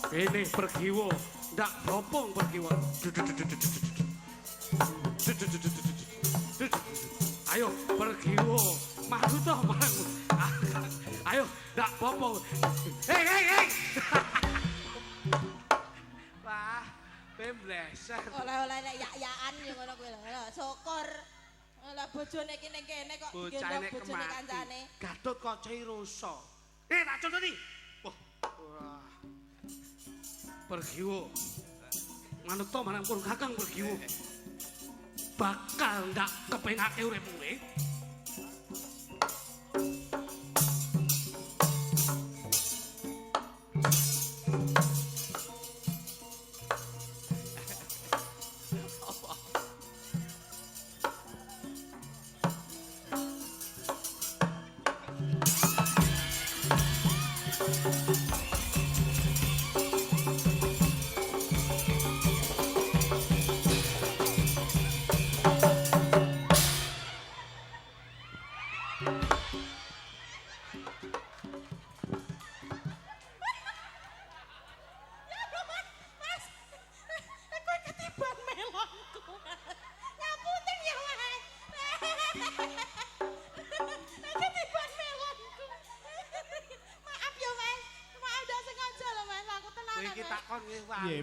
Ini pergiwo, ndak bopong pergiwo. Ayo pergiwo, maju toh maju. Ayo, ndak bopong. Hei. Wah, pembleset. Oleh-oleh nek yak-yakan yo ngono kuwi lho. Syukur. Lah bojone iki ning kene kok digendong bojone kancane. Gatut kacahe rusa. Tak contoni. Wah. Pergiwo. Manut to marang pun Kakang pergiwo. Bakal ndak kepengake uripmu kowe.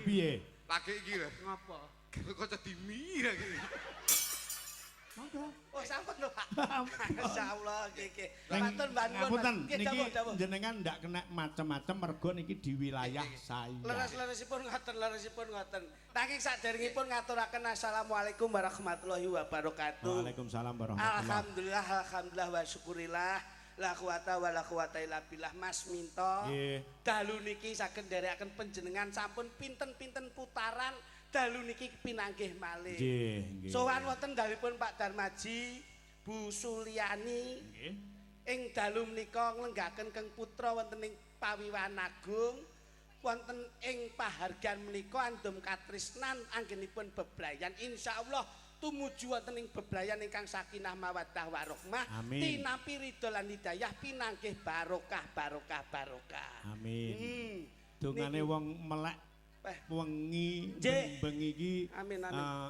Piye? Lagi iki lho. Ngapa? Kok dimi lagi. Monggo. Oh sampun lho Pak. Masyaallah nggih. Matur ngapunten niki jenengan ndak kena macem-macem mergo niki di wilayah saya. Leres-leresipun ngoten. Nanging saderengipun ngaturaken assalamualaikum warahmatullahi wabarakatuh. Waalaikumsalam warahmatullahi. Alhamdulillah wa syukurillah. La quwata wa la quwata illa billah. Mas Minto. Dalu niki saged nderekaken panjenengan sampun pinten-pinten putaran dalu niki pinanggih malih. Nggih. Sowan wonten dalipun Pak Darmaji, Bu Suliani. Nggih. Ing dalu menika nglenggaken Keng Putra wonten ing Pawiwan Agung. Wonten ing pahargan menika andum katresnan anggenipun bebrayan insyaallah tumuju wonten ing bebrayan ingkang sakinah mawaddah warahmah tinampi ridho lan hidayah pinanggih barokah. Amin. Dongane wong melek wengi bengi iki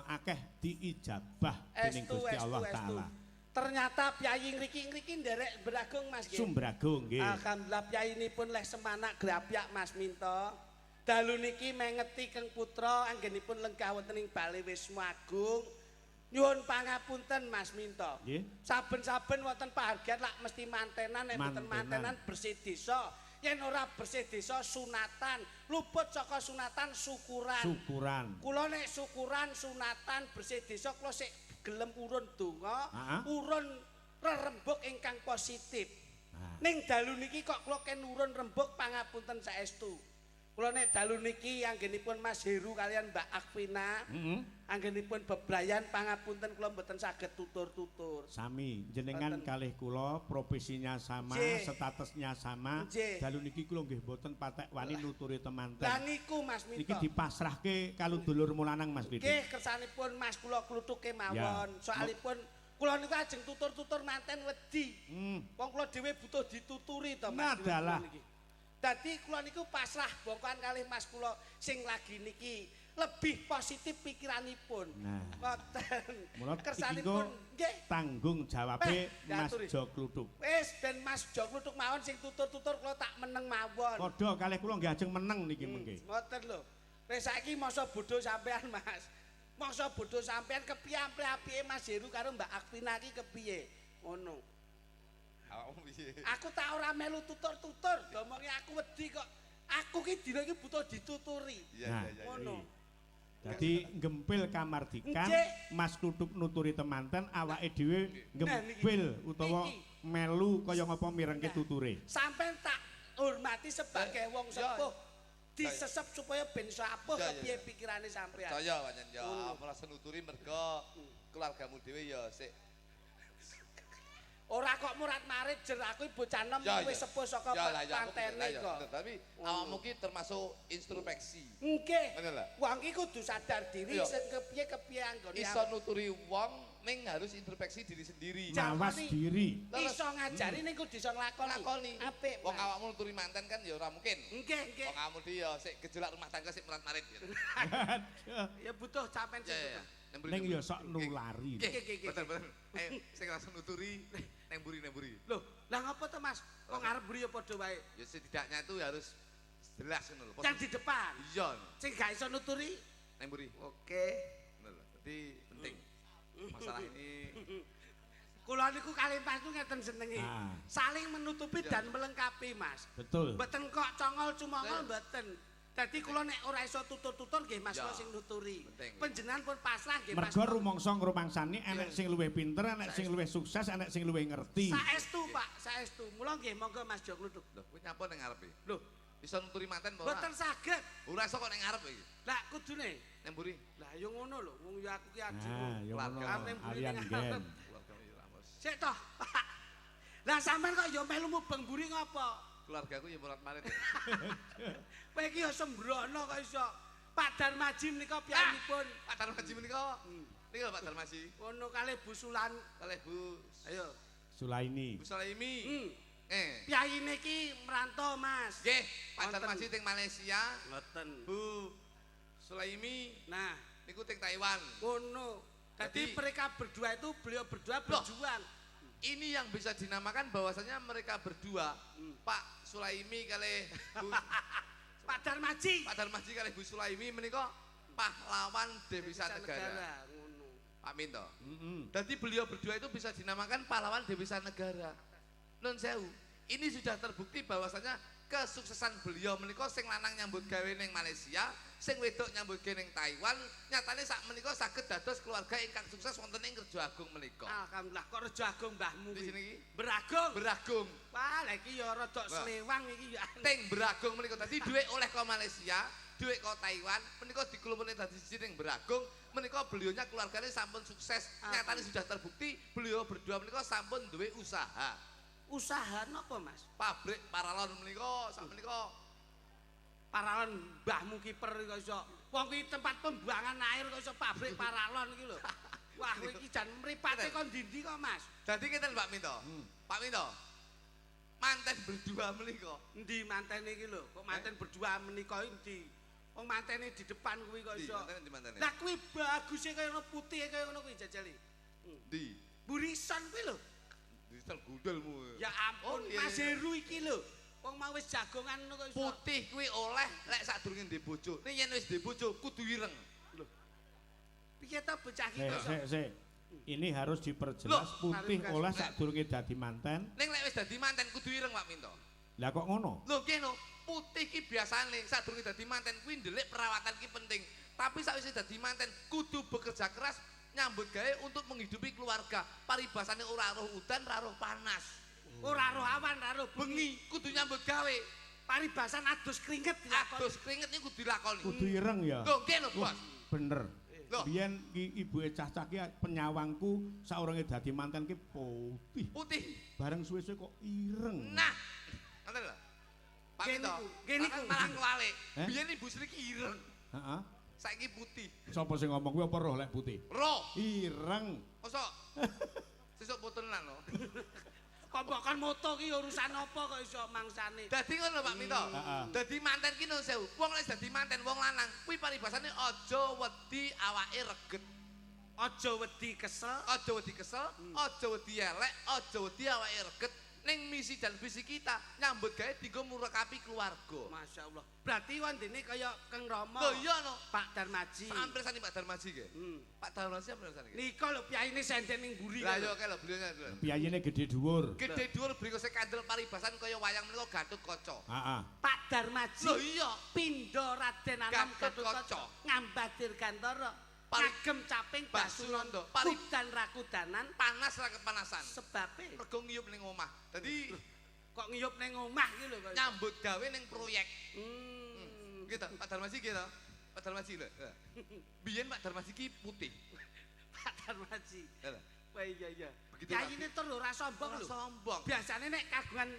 akeh diijabah dening Gusti Allah taala. Ternyata piyai ngriki nderek Bragung Mas nggih. Sumbragung nggih. Alhamdulillah piyayinipun leh semanak grapyak Mas Minto. Dalu niki mengeti Keng Putra anggenipun lenggah wonten ing Bale Wisma Agung. Nyuwun pangapunten Mas Minto. Saben-saben wonten pahargyan lak mesti mantenan, nek mboten mantenan bersih desa. Yen ora bersih desa sunatan, luput saka sunatan syukuran. Kula nek syukuran sunatan bersih desa kula sik gelem urun donga, urun rerembug ingkang positif. Ning dalu niki kok kula ken urun rembug pangapunten saestu. Kula nek dalu niki anggenipun Mas Heru kalian Mbak Akvina, anggenipun bebrayan pangapunten kula mboten saged tutur-tutur. Sami, jenengan kalih kula profesinya sama, statusnya sama. Dalu niki kula nggih mboten patek wani nuturi temanten. Lah niku Mas Minto. Niki dipasrahke kalau dulur mulanang Mas Pidi. Nggih, kersanipun Mas kula klutuke mawon. Soalipun kula niku ajeng tutur-tutur manten wedi. Wong kula dhewe butuh dituturi to Mas. Nadalah. Dadi kula niku pasrah bongkohan kalih Mas kula sing lagi niki lebih positif pikiranipun. Ngoten. Kersanipun nggih tanggung jawabe Mas Jo Kluthuk. Wis ben Mas Jo Kluthuk mawon sing tutur-tutur kula tak meneng mawon. Padha kalih kula nggih ajeng meneng niki mengke. Ngoten lho. Wis saiki masa bodho sampean Mas. Masa bodho sampean kepiye apike Mas Heru karo Mbak Akvina iki kepiye? Ngono. Aku tak ora melu tutur-tutur, ngomongi aku wedi kok. Aku ki dina iki butuh dituturi. Ngono. Dadi ngempil kamardikan Mas Kluthuk nuturi temanten awake dhewe ngempil utawa melu kaya ngapa mirengke tuture. Sampeyan tak hormati sebagai wong sepuh. Disesep supaya ben sapuh kepiye pikirane sampeyan. Saya pancen ya, merasa nuturi mergo keluargamu dhewe ya sik ora kok murat-marit jer aku bocah enom wis sepuh saka pantene kok. Tapi awakmu ki termasuk introspeksi. Nggih. Wong iki kudu sadar diri sing kepiye-kepiye anggone. Iso nuturi wong ning harus introspeksi diri sendiri. Mawas diri. Iso ngajari ning kudu iso nglakoni. Apik. Wong awakmu nuturi manten kan ya ora mungkin. Nggih, nggih. Wong awakmu ya sik gejolak rumah tangga sik merat-marit gitu. Ya butuh sampean sing Ya, ya. butuh. Ning ya sok nulari. Nggih, betul. Ayo sing langsung nuturi neng buri. Loh, lah ngapa to Mas? Kok ngarep buri ya padha wae. Ya setidaknya itu harus jelas ngono lho. Yang di depan. Iya, Sing gak iso nuturi. neng buri. Oke. Ngono lho. Dadi penting. Masalah ini Kula niku kalih panjenengan ngeten senenge. Ah. Saling menutupi dan melengkapi, Mas. Betul. Mboten kok congol cumongol mboten. Dadi kula nek ora iso tutur-tutur nggih Mas Ya. kula sing nuturi. Penting. Panjenengan pun pasrah nggih Mas. Mergo rumangsa ngrumangsani enek sing luwih pinter, enek sing luwih sukses, enek sing luwih ngerti. Saestu Pak, saestu. Mula nggih monggo Mas Jo ngluthuk. lho kuwi nyapa ning ngarepe? Lho, Iso nuturi manten apa ora? mboten saged. Ora iso kok ning ngarep iki. Lah kudune. Neng buri. Lah yo ngono lho, wong yo aku ki Nah, adikmu. ya ngono. Keluarga ning buri Alian ning gen. ngarep. Keluarga ya Ramos. Sik toh. Lah sampean kok yo melu mubeng buri ngopo? Keluargaku ya merat-marit. Kowe iki yo sembrono kok iso. Pak Darmaji menika piyambakipun. Pak Darmaji menika. Niki lho Pak Darmaji. Ngono kalih Bu Sulan. Kalih Bu Ayo. Sulaini. Bu Sulaimi. Hmm. Piyayine iki merantau, Mas. Nggih, Pak Wonten. Darmaji teng Malaysia, Ngoten. Bu Sulaimi Nah, niku teng Taiwan. ngono. Jadi Jadi- mereka berdua itu beliau berdua Loh. berjuang. Ini yang bisa dinamakan bahwasanya mereka berdua, Pak Sulaimi kalih Bu Pak Darmaji. Pak Darmaji kalih Bu Sulaimi menika pahlawan Devisa Negara. Ngono. Pak Minto. Heeh. Jadi beliau berdua itu bisa dinamakan pahlawan Devisa Negara. Nun sewu. Ini sudah terbukti bahwasanya kesuksesan beliau menika sing lanang nyambut gawe ning Malaysia, sing wedok nyambut gawe ning Taiwan, nyatane sak menika saged dados keluarga ingkang sukses wonten ing Rejo Agung menika. Alhamdulillah kok Rejo Agung mbahmu Di iki. sini iki Beragung. Beragung. Wah, lha iki ya rada Wah. slewang iki ya. Teng Beragung menika dadi dhuwit oleh ke Malaysia, dhuwit ke Taiwan, menika dikumpulne dadi siji ning Beragung, menika beliaunya keluarganya sampun sukses. Nyatane sudah terbukti beliau berdua menika sampun duwe usaha. Usaha napa, Mas? Pabrik paralon menika sak menika Paralon mbahmu kiper kok iso. Wong kuwi tempat pembuangan air kok iso pabrik paralon iki lho. Wah, kowe iki jan mripate kok ndi-ndi kok, Mas? dadi ngeten Pak Minto. Pak Minto. Manten berdua menika. Endi mantene iki lho? Kok manten berdua menika endi? Wong mantene di depan kuwi kok Di iso. mantene di mantene. Lah kuwi baguse kaya ngono putih kaya ngono kuwi jajali. Di Burisan kuwi lho. digital gudulmu. Ya ampun, Oh, iya, Mas iya. Heru iki lho. Wong mau wis jagongan ngono kok iso. Putih kuwi oleh lek sadurunge ndek bojo. Ning yen wis ndek bojo kudu ireng. Piye ta bocah iki Sik, kok iso? sik. Ini harus diperjelas Loh, putih taruh oleh kasih. sadurunge dadi manten. Ning lek wis dadi manten kudu ireng Pak Minto. Lah kok ngono? Lho kene putih ki biasane sadurunge dadi manten kuwi ndelik perawatan ki penting. Tapi sakwise dadi manten kudu bekerja keras nyambut gawe untuk menghidupi keluarga. Paribasane ora roh udan, ora roh panas. Ora roh awan, ora roh Bengi kudu nyambut gawe. Paribasan adus keringet dilakoni. Adus keringet niku kudu dilakoni. Kudu ireng ya. Lho kene Wah, Bos. bener. Loh. Biyen ki ibuke cah-cah ki penyawangku saurunge dadi manten ki putih. Putih. Bareng suwe-suwe kok ireng. Nah, ngoten lho. Pak Gini Minto, ku, gini ku. malah kewalik. Eh? Biyen ibu Sri ki ireng, Heeh. saiki putih. Sapa sing ngomong kuwi apa roh lek putih? Roh, Ireng. mosok sesuk putenan lho. Kok kan moto ki urusan apa kok iso mangsane? Dadi ngono Pak Minto. Heeh. Dadi manten ki nun sewu. Wong lek dadi manten wong lanang kuwi paribasane aja wedi awake reget. Aja wedi kesel, Aja wedi kesel, aja wedi elek, aja wedi awake reget. Ning misi dan visi kita nyambut gawe dienggo murakapi keluarga. Masya Allah. Berarti wandene kaya Kang Rama. Lho iya no. Pak Darmaji. Sampir sani Pak Darmaji ge. Hmm. Pak Darmaji sampir sani ge. Nika lho piyayine senden ning mburi. Lah yo kae lho beliaunya dulu. Piyayine gede dhuwur. Gede dhuwur berikuse kandel paribasan kaya wayang menika Gatut Kaca. Heeh. Pak Darmaji. Lho iya. Pindha Raden Anam Gatut Kaca. Gatotkaca ngambadir Gantara Pari- ngagem caping Basunanda. Basunanda kudan rakudanan Panas ra kepanasan. sebabe Mergo ngiyup ning omah. Dadi kok ngiyup ning omah iki lho kok. nyambut gawe ning proyek. Gitu. Gitu, Pak Darmaji gitu. Pak Darmaji lho. Biyen Pak Darmaji ki putih. Pak Darmaji. Lho. Wah iya iya. Begitu, Yayine tur ora sombong Ora lho. sombong. Biasane nek kagungan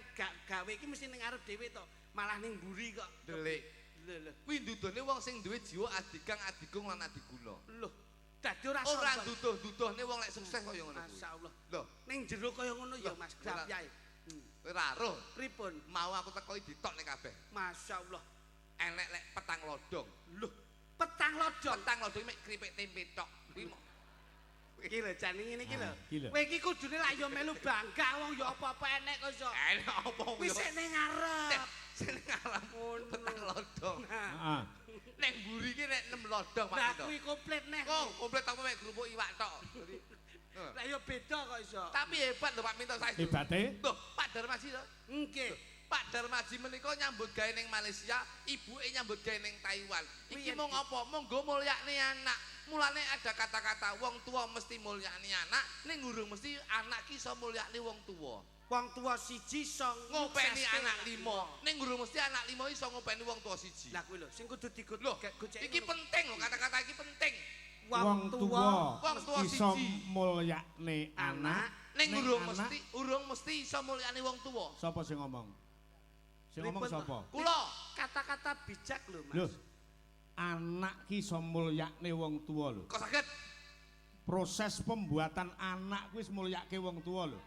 gawe iki mesti ning arep dhewe to, malah ning mburi kok. Delik. Lho lho. Kuwi ndudone wong sing duwe jiwa adigang, adigung lan adiguna. Loh, Dadi ora Ora sombong. duduh-duduhne wong lek sukses kaya ngono kuwi. Masyaallah. Lho, Ning jero kaya ngono ya Loh, Mas Grapyae. kowe ora roh. Pripun? Mau aku teko ditokne kabeh. Masyaallah. Enek lek petang lodong. Loh, petang lodong. Petang lodong mek kripik tempe tok. Kuwi mok. Iki lho jane ngene iki lho. iki lho. Kowe iki kudune lak yo melu bangga wong yo apa-apa enek kok iso. Enek apa Wis ning ngarep. Sing ngalam petang lodong. Heeh. Nek mburi ki nek 6 lodong Pak Lah Tito. kuwi komplit neh. Kok komplit aku mek kerupuk iwak tok. Lah yo beda kok iso. Tapi hebat lho Pak Minto saiki. Hebate Loh, Pak Darmaji to. Nggih. Pak Darmaji menika nyambut gawe ning Malaysia, ibuke nyambut gawe ning Taiwan. Iki mung apa? Monggo mulyakne anak. Mulane ada kata-kata wong tua mesti mulyakne anak, ning urung mesti anak ki iso mulyakne wong tua. Wong tua siji iso Ngopeni anak 5, ning urung mesti anak 5 iso ngopeni wong tua siji. Lah kuwi lho sing kudu digut. Loh, gocek iki penting lho, kata-kata iki penting. wong tuwa Wong tua iso siji. mulyakne anak Ning ning urung anak- mesti iso mulyakne wong tua. Sapa sing ngomong? Sing ngomong Pripun, sapa? Kula kata-kata bijak lho Mas. Lho, anak ki iso mulyakne wong tuwa lho. kok saged Proses pembuatan anak kuwi wis mulyake wong tuwa lho.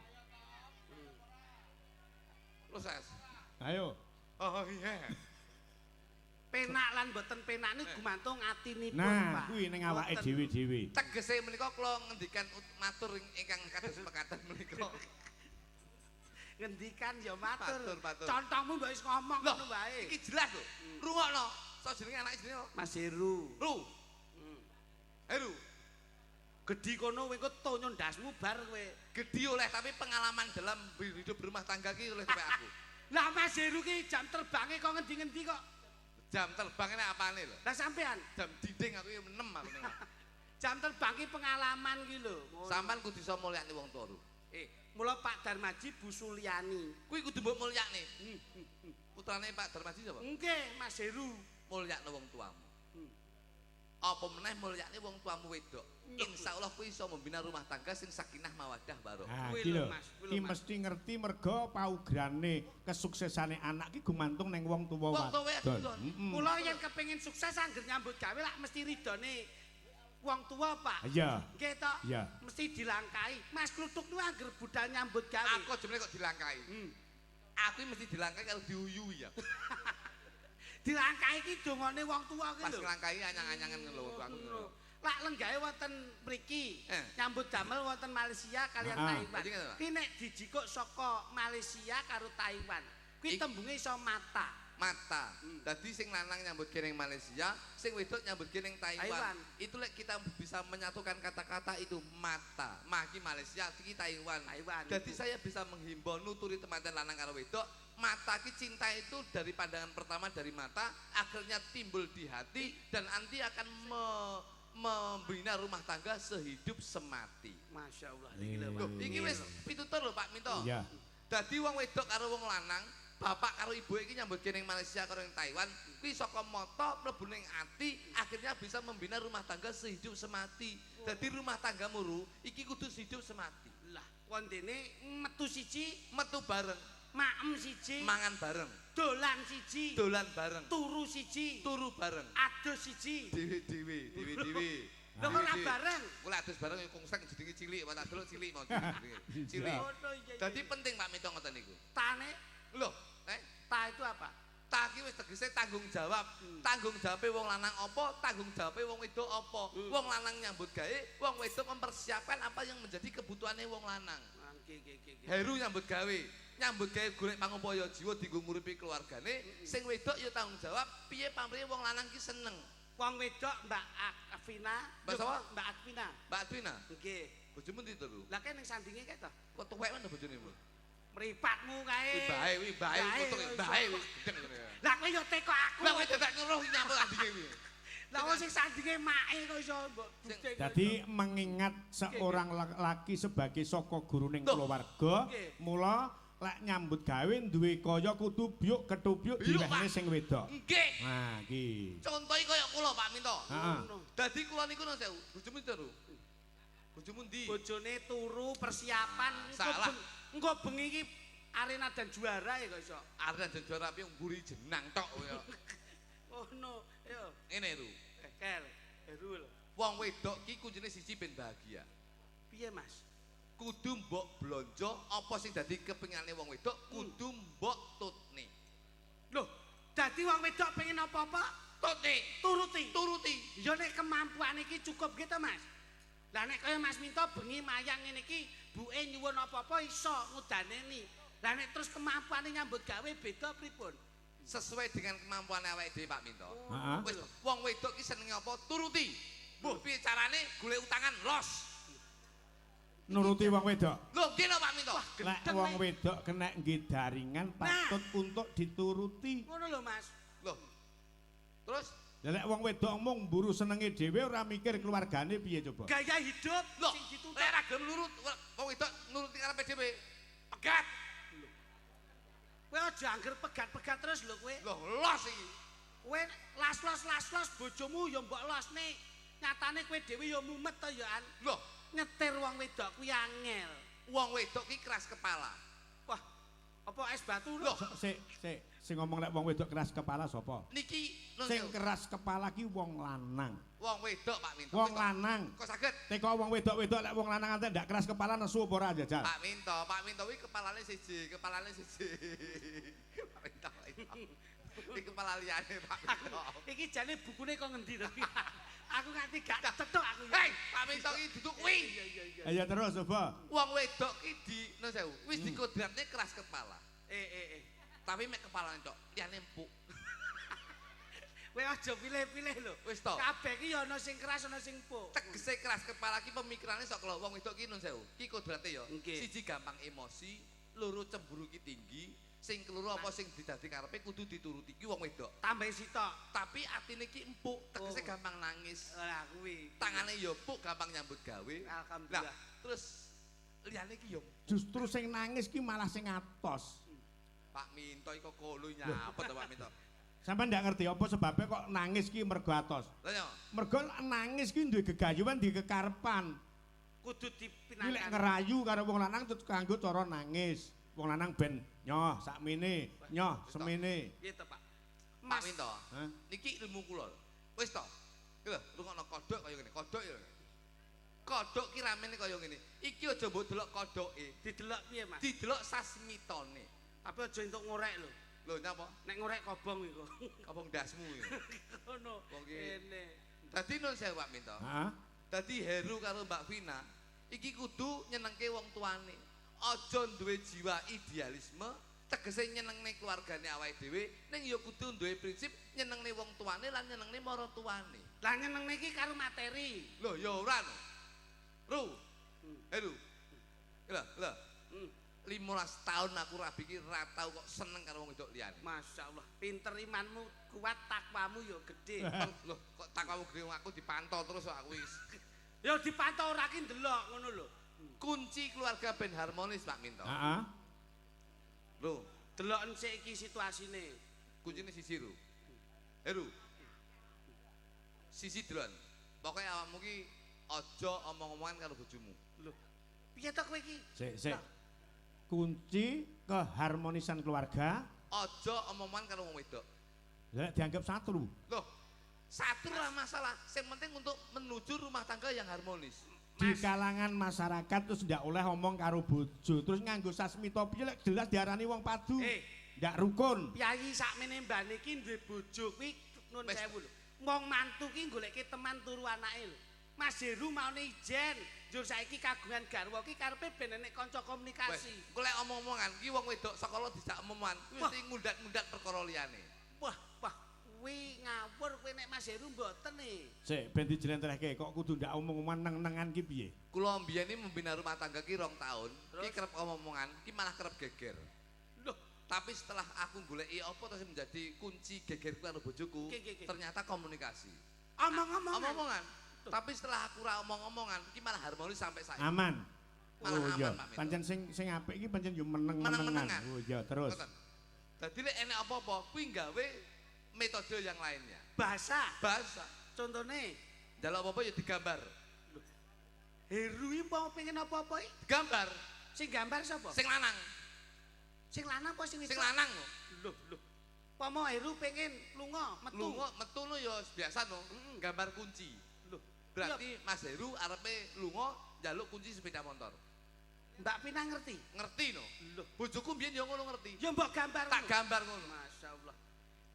proses. Ayo. Oh iya. Penak lan mboten penak niku gumantung atinipun, Nah, Pak. kuwi ning awake Mboten. dhewe-dhewe. Tegese menika kula ngendikan matur ingkang kados mekaten menika. Ngendikan ya matur. Matur. Contohmu mbok wis ngomong Loh, ngono wae. iki jelas lho. Rungokno. Sok jenenge anake jenenge Mas Heru. Ru. Heru. Gedhi kono kowe kok tonyo ndasmu bar kowe. Gedhi oleh tapi pengalaman dalam hidup berumah tangga ki oleh sampai aku. Lah Mas Heru ki jam terbange kok ngendi-ngendi kok. Jam terbangnya apane lho? Lah sampean Jam dinding aku ya 6 aku ning. jam terbang ki pengalaman ki lho. Ngono. Sampan kudu iso mulyakne wong tuwa. Mula Pak Darmaji Bu Suliani. Kuwi kudu mbok mulyakne. Putrane Pak Darmaji sapa? Nggih, Mas Heru. Mulyakne wong tuamu. Apa meneh mulyakne wong tuamu wedok. Insyaallah kuwi iso membina rumah tangga sing sakinah mawaddah barokah. Nah, Kuwi iki lho, lho. Mas, kuwi lho, Ki Mas. mesti ngerti merga paugrane kesuksesane anak ki gumantung ning wong tuwa Wong tuwa wadon. wadon. Kula yen kepengin sukses angger nyambut gawe lak mesti ridone wong tua, Pak. Iya. Nggih to? Iya. Mesti dilangkai. Mas Kluthuk niku angger budal nyambut gawe. Aku jemene kok dilangkai. Aku mesti dilangkai kalau diuyui ya. Dilangkai ki dongane wong tua ki Pas lho. ngelangkai anyang-anyangan ngono aku ngono. Lak lenggahe wonten mriki. Eh. Nyambut damel wonten Malaysia kalian Ah. Taiwan. Jadi ngono, Pak? Ki nek dijikuk saka Malaysia karo Taiwan. Kuwi tembunge iso mata. Mata. Dadi sing lanang nyambut ning Malaysia, sing wedok nyambut ning Taiwan. Taiwan. Itu lek kita bisa menyatukan kata-kata itu mata. Maki Malaysia, iki Taiwan. Taiwan. Jadi saya bisa menghimbau nuturi teman-teman lanang karo wedok, mata ki cinta itu dari pandangan pertama dari mata, akhirnya timbul di hati dan nanti akan membina rumah tangga sehidup semati. Masya Allah. Iki lho, Pak. Loh, iki wis pitutur lho Pak Minto. Iya. Dadi wong wedok karo wong lanang, bapak karo ibu iki nyambut ning Malaysia karo ning Taiwan, kuwi saka mata mlebu ning ati, akhirnya bisa membina rumah tangga sehidup semati. Dadi rumah tanggamu Ru, iki kudu sehidup semati. Lah, wondene metu siji, Metu bareng, maem siji, mangan bareng, dolan siji, dolan bareng, turu siji, turu bareng. adus siji. Dewe-dewe. Lho kok ora bareng? Kula adus bareng ya kungseng jenenge cilik, wae tak delok cilik mau jenenge. Cilik. Ngono iya. Dadi penting Pak Minto ngoten niku. tane Loh, ta itu apa? ta iki wis tegese tanggung jawab. Tanggung jawabe wong lanang apa, tanggung jawabe wong wedok apa. Wong lanang nyambut gawe, wong wedok mempersiapkan apa yang menjadi kebutuhannya wong lanang. Nggih, nggih, nggih. Heru nyambut gawe golek pangupaya jiwa dienggo nguripi keluargane, sing wedok ya tanggung jawab piye pamrih wong lanang ki seneng. Wong wedok Mbak Afina. Mbak sapa? Mbak Afina. Mbak Twina, Nggih. bojomu ndi to, Lu? Lah kene ning sandinge kae to. Kok tuwek men bojone mu? Mripatmu kae. Wi bae, putuk bae wis gedeng ngene ya. Lah kowe yo teko aku. Lah kowe dadak ngeruh nyambut andinge kuwi. Lah wong sing sandinge make kok iso mbok budek. Jadi mengingat seorang laki sebagai saka guruning Tuh. keluarga, Nggih. mula lek nyambut gawe duwe kaya kudu byuk ketubyuk Byuk, diwehne Pak. sing wedok. Nggih. Nah, iki. Contohe kaya kula Pak Minto. Heeh. Dadi kula niku nang sewu, bojomu ndi, Ru? Bojomu ndi? Bojone turu persiapan Salah. engko bengi iki arena dan juara ya kok iso. Arep dadi juara piye mburi jenang tok kaya. Oh no, yo. Ngene, Ru. Kel, Herul. Wong wedok ki kuncine siji ben bahagia. Piye, Mas? Kudu mbok blonjo apa sing dadi kepingane wong wedok kudu mbok tutne. Loh, dadi wong wedok pengen apa-apa Tutne, turuti. turuti. Ya nek kemampuan iki cukup gitu, Mas. Lah nek kaya Mas Minto bengi mayang ngene iki, buke nyuwun apa-apa iso ngudaneni. Lah nek terus kemampuane nyambut gawe beda pripun? Sesuai dengan kemampuan awake dhewe Pak Minto. Heeh. Wis wong wedok ki senenge apa turuti. Mbuh piye carane golek utangan los. Nuruti wong wedok. Lho nggih lho Pak Minto. Lek wong wedok kena nggih daringan patut untuk dituruti. Ngono lho, Mas. Lho. Terus Lek wong wedok mung mburu senenge dhewe ora mikir keluargane piye coba. Gaya hidup lho sing dituntut. lek ra gelem nurut wong wedok nuruti karepe dhewe. Pegat. Kowe aja angger pegat-pegat terus lho kowe. Lho los iki. Kowe las-los bojomu ya mbok losne. Nyatane kowe dhewe ya mumet to ya an. Lho, Nyetir wong wedok kuwi angel. wong wedok ki keras kepala. Wah, apa es batu Loh, Sing ngomong lek wong wedok keras kepala sapa? niki Sing keras kepala ki wong lanang. wong wedok Pak Minto. Wong lanang. Kok saged? Teko wong wedok-wedok lek wong lanang ate ndak keras kepala nesu apa ora jajal? Pak Minto kuwi kepalane siji. Pak Minto. Iki kepala liyane Pak Minto. Iki jane bukune kok ngendi to? Aku nganti gak cetok aku. Hei, Pak Minto iki duduk kuwi. Ayo terus coba. Wong wedok ki di no sewu, wis dikodratne keras kepala. Tapi mek kepalane tok, liyane empuk. Kowe aja pilih-pilih lho. Wis to. Kabeh ki ya ana sing keras ana sing empuk. Tegese keras kepala ki pemikirane sok lho wong wedok ki nun sewu. Ki kodrate ya. Nggih. Siji gampang emosi, loro cemburu ki tinggi, sing keloro apa sing didadi karepe kudu dituruti ki wong wedok. Tambah sitok. Tapi atine ki empuk, tegese Oh. gampang nangis. Lah kuwi. Tangane ya empuk, gampang nyambut gawe. Alhamdulillah. Lah, terus liyane ki ya Justru sing nangis ki malah sing atos. Pak Minto iki kok kono nyapa to Pak Minto. Sampai ndak ngerti apa sebabnya kok nangis ki mergo atos. Lah ya, Mergo nangis ki duwe gegayuhan, duwe kekarepan. Kudu Iki lek dipinakan. ngerayu karo wong lanang terus kanggo cara nangis. Wong lanang ben nyoh sakmene, nyoh semene. Piye to, Pak? Pak Minto. Hah? Niki ilmu kula. Wis to. Iki lho, rungokno kodhok kaya ngene, kodhok ya. Kodhok ki ramene kaya ngene. Iki aja mbok delok kodhoke, Didelok piye, Mas? didelok sasmitone. Tapi aja entuk ngorek lho. Lho nyapa? Nek ngorek kobong iku. Apa ndasmu iki? Ngono. Wong ki- Kene. Dadi nun sewu Pak Minto. Heeh. Dadi Heru karo Mbak Vina iki kudu nyenengke wong tuane. Aja duwe jiwa idealisme, tegese nyenengne keluargane awake dhewe, ning ya kudu duwe prinsip nyenengne wong tuane lan nyenengne maratuwane. Lah nyenengne iki karo materi. Lho ya ora no. Ru. Heru. Lho. 15 tahun aku rabi iki ora tau kok seneng karo wong wedok liyane. Masyaallah, pinter imanmu, kuat takwamu ya gede. Lho, kok takwamu gede aku dipantau terus kok aku wis. Ya dipantau ora ki ndelok ngono lho. Kunci keluarga ben harmonis Pak Minto. Heeh. Lho, Delok sik iki situasine. kuncine sisi Ru. Heru. Sisi delon. Pokoke awakmu ki aja omong-omongan karo bojomu. Lho. Piye to kowe iki? Sik. Kunci keharmonisan keluarga Aja omongan karo wong wedok. lek dianggap satru. Loh, satu lah masalah. Yang penting untuk menuju rumah tangga yang harmonis. Di kalangan masyarakat terus ndak oleh omong karo bojo, terus nganggo sasmita piye lek jelas diarani wong padu. Ndak rukun. Piyayi sakmene mbane iki duwe bojo kuwi nun Wes. sewu lho. Wong mantu ki goleke teman turu anake lho. Mas Heru maune ijen, njur saiki kagungan garwa ki karepe ben enek kanca komunikasi. Kok lek omong-omongan ki wong wedok sekolah dijak omongan, kuwi mesti ngundat-ngundat perkara liyane. Wah, kuwi ngawur kowe nek Mas Heru mboten e. Sik ben dijlentrehke kok kudu ndak omong-omongan neng-nengan ki piye? Kula mbiyen iki membina rumah tangga ki 2 tahun, ki Terus? kerep omong-omongan, ki malah kerep geger. Loh, Tapi setelah aku goleki apa terus menjadi kunci gegerku karo bojoku, Oke. ternyata komunikasi. omong-omongan. Omong-omongan. Tapi setelah aku ra omong-omongan, ki malah harmonis sampai saiki. Aman. Malah Oh aman, iya, Pak Minto. pancen sing apik iki pancen yo meneng-menengan. Meneng-menengan. Oh iya, terus. Ngoten. Dadi lek enek apa-apa, kuwi gawe metode yang lainnya. Bahasa. Bahasa. Contone, Dalam apa-apa ya digambar. Heru iki mau pengen apa-apa iki? Gambar Sing gambar sapa? sing lanang. Sing lanang apa sing Sing wedok? lanang. Loh. Pamo Heru pengen lunga, metu. Metu no ya biasa no. Gambar kunci. Loh, Berarti Mas Heru arepe lunga njaluk kunci sepeda motor. Mbak Pina ngerti? Ngerti no? Lho, Bojoku mbiyen ya ngono ngerti. ya mbok gambar. Tak gambar ngono. Masyaallah.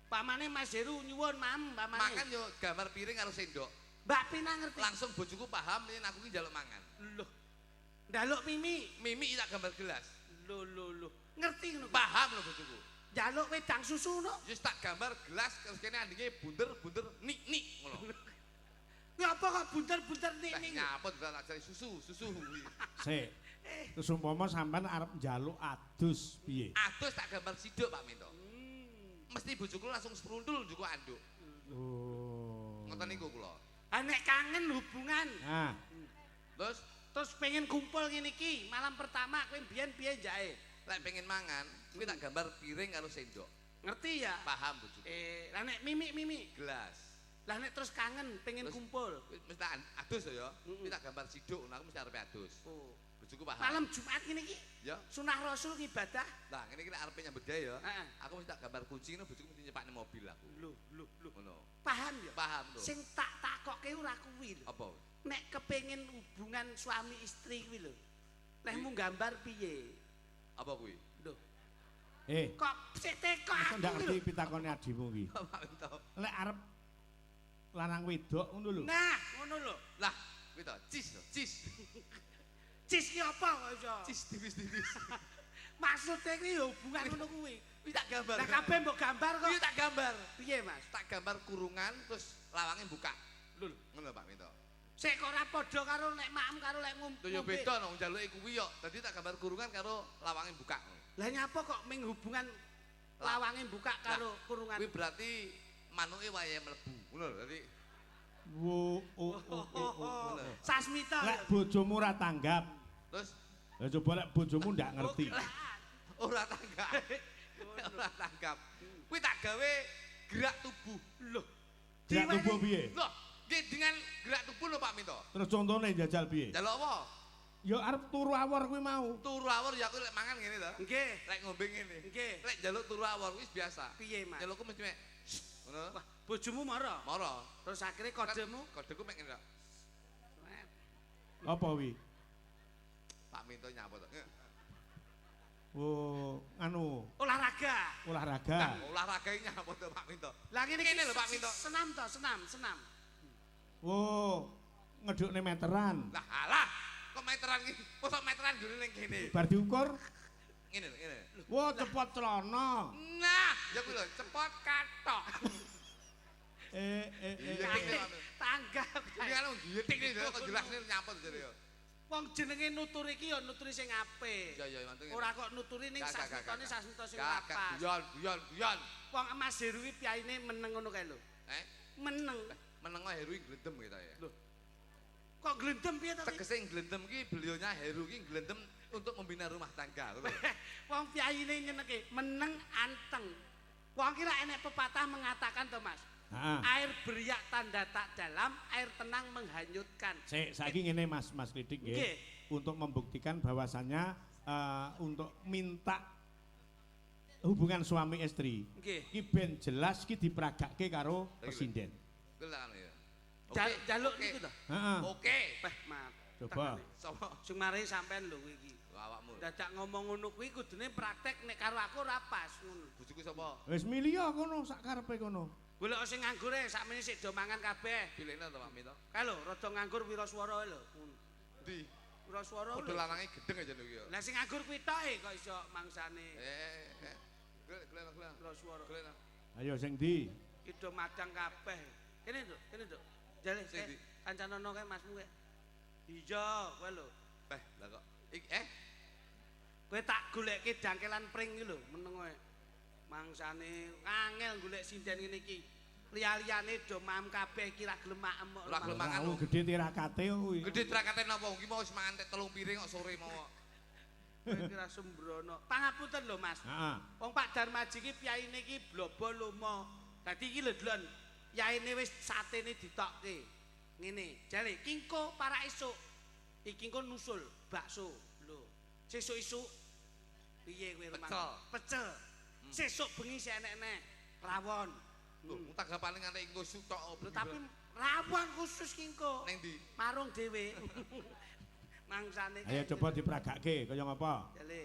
Pamane Mas Heru nyuwun pamane. Makan yo gambar piring karo sendok. Mbak Pina ngerti. Langsung bojoku paham yen aku ki njaluk mangan. Loh. Njaluk mimi. Mimi tak gambar gelas. Loh. Ngerti ngono. Paham lho bojoku. Njaluk wedang susu no. Wis tak gambar gelas terus kene andinge bunder nik ngono. Ngapa kok bunter-bunter ning? Nyapa tak cari susu kuwi. Sik. Terus umpama sampean arep njaluk adus piye? Adus tak gambar siduk Pak Minto. Mesti bojoku langsung sprundul njuku anduk. Oh. Ngoten niku kula. Ah nek kangen hubungan. Nah, Terus pengen kumpul ngene iki, malam pertama kowe biyen piye jae? lek pengen mangan, kuwi tak gambar piring karo sendok. Ngerti ya? Paham bojoku. Lah nek mimi Gelas. lah nek terus kangen pengen Terus- kumpul. Mesti tak adus ya. Kuwi tak gambar siduk, aku mesti arepe adus. Oh. Bojoku paham. Malam Jumat ngene iki Ya. sunah Rasul ibadah. Nah, ngene iki nek arepe nyambut gawe ya. Heeh. Aku mesti tak gambar kunci ngono bojoku mesti nyepakne mobil aku. Loh. Ngono. Paham ya? Paham to. Sing tak takokke ora kuwi lho. Apa? Nek kepengin hubungan suami istri kuwi lho. Lehmu gambar piye? Apa kuwi? Lho, kok kok sik teko aku aku ndak kuwi ngerti lho. pitakone adimu ki. Pak Minto. Lek arep lanang wedok ngono lho. Nah, ngono lho. Lah, kuwi to, cis. Cis ki apa kok iso? Cis tipis-tipis. Maksudnya kuwi ya hubungan ngono kuwi. Kuwi tak gambar. Lah kabeh mbok gambar kok. Kuwi tak gambar. Piye, Mas? Tak gambar kurungan terus lawange buka. Lho, Ngono Pak Minto. sik kok ora padha karo nek maem karo lek Lho ya beda no njaluke kuwi yo. Dadi tak gambar kurungan karo lawange buka. Lah nyapa kok ming hubungan lawange buka karo kurungan? Kuwi berarti manuke wayahe mlebu. Ngono lho. Dadi Wo Sasmita. Lek bojomu ora tanggap. terus Ya coba lek bojomu ndak ngerti. ora tanggap. Ora tanggap. Kuwi tak gawe gerak tubuh. Loh, Gerak tubuh piye? Loh, nggih dengan gerak tubuh lho Pak Minto. Terus contone jajal piye? Jaluk apa? Ya arep turu awor kuwi mau. Turu awor ya aku lek mangan ngene to. nggih. Lek ngombe ngene. Nggih. Lek njaluk turu awor wis biasa. Piye, Mas? Njalukku mesti mek ngono. Wah, bojomu marah. Mara. Terus akhirnya kodemu Kodeku mek ngene. Apa wi? Pak Minto nyapa to. Oh, anu, olahraga. olahraga. Nah, olahraga iki nyapa to Pak Minto. Lah ngene Kene iki lho, Pak Minto. Senam to, senam. Oh, ngedukne meteran. Lah alah, kok meteran iki? Mosok meteran gone ning kene. Bar diukur, Ngene lho, ngene. wah cepot celana. Nah, ya kuwi lho, cepot katok. Iya, Eh. Tanggap. Iki kan ngitik iki kok jelasne nyapa to jare yo. Wong jenenge nutur iki ya nuturi sing apik. Iya, mantu. Ora kok nuturi ning sasmitane sasmita sing ora pas. Guyon. Wong Mas Heru iki piyaine meneng ngono kae lho. Meneng. Menengo Heru glendem kita ya. Loh. Kok glendem piye to? Tegese glendem iki beliaunya Heru iki glendem untuk membina rumah tangga, ngono lho. Wong piyaine nyeneke meneng anteng. Wong kira enek pepatah mengatakan to Mas. Heeh. Air beriak tanda tak dalam, air tenang menghanyutkan. Saiki ngene Mas Kritik nggih. Nggih. Untuk membuktikan bahwasannya untuk minta hubungan suami istri. Nggih. Iki ben jelas iki diperagake karo presiden. Kuwi tak anu ya. Jaluk Oke. niku to. Heeh. Oke. Peh, Mat. Coba. Sopo Sing mari sampean lho kuwi iki. awakmu? Dadak ngomong ngono kuwi kudune praktek nek karo aku ora pas ngono. Bojoku sapa? Wis milih kono sak karepe kono. Golek sing nganggur sakmene sik do mangan kabeh. Pilihna to Pak Minto. Kae lho rada nganggur wiraswara lho. Ndi? Wiraswara Padha lho. lanange gedeng aja niku ya. Lah sing nganggur kuwi tok kok iso mangsane Glena. wiraswara. Glena. Ayo sing ndi? Ki do madang kabeh. Kene Nduk. Jale Sing ndi? kancanono kae Masmu kae. Iya, kowe lho. Lah kok Kowe tak goleke dangkelan pring iki lho, meneng kowe. Mangsane angel golek sinden ngene iki. Liya-liyane do mam kabeh kira gelem maem kok. Ora gelem mangan. Tahu gede tirakate kuwi. Gede trakate napa? Iki mau wis mangan tek 3 piring kok sore mau. Kowe kira sembrono. Pangapunten lho Mas. Heeh. Wong Pak Darmaji iki piyaine iki blobo lomo. Dadi iki lho Dlon. Yaine wis satene ditokke. Ngene, jare kingko para esuk. Iki engko nusul bakso. Lho, sesuk-esuk piye kowe rumah? Pecel. Pecel. Sesuk bengi sik enek-enek rawon. Lho, tanggapane nganti ngusuk tok. Lho tapi rawon khusus ki engko. Ning ndi? Marung dhewe. Mangsane Ayo coba diperagake kaya ngapa? Jale.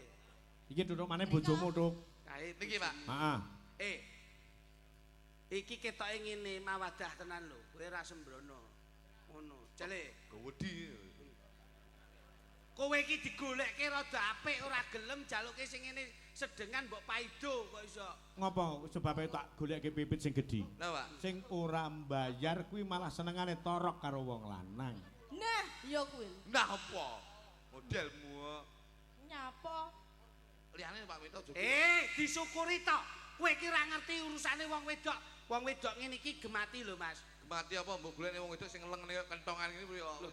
Iki duduk maneh bojomu, Tuk. Kae Niki, Pak. Heeh. Iki ketoke ngene mawadah tenan lho. Kowe ra sembrono. Ngono. Jale. Gawedi. Kowe iki digolekke rada apik ora gelem jaluke sing ngene sedengan mbok paido kok iso. Ngopo sebabe tak goleke pipit sing gedhi? Lah, Pak. Sing ora mbayar kuwi malah senengane torok karo wong lanang. Nah, ya kuwi. Nah apa? Modelmu. Nyapa? Liyane Pak Minto juga. Disyukuri tok. Kowe iki ora ngerti urusane wong wedok. Wong wedok ngene iki gemati lho, Mas. Gemati apa mbok golekne wong wedok sing leng nek kentongan ngene kuwi kok.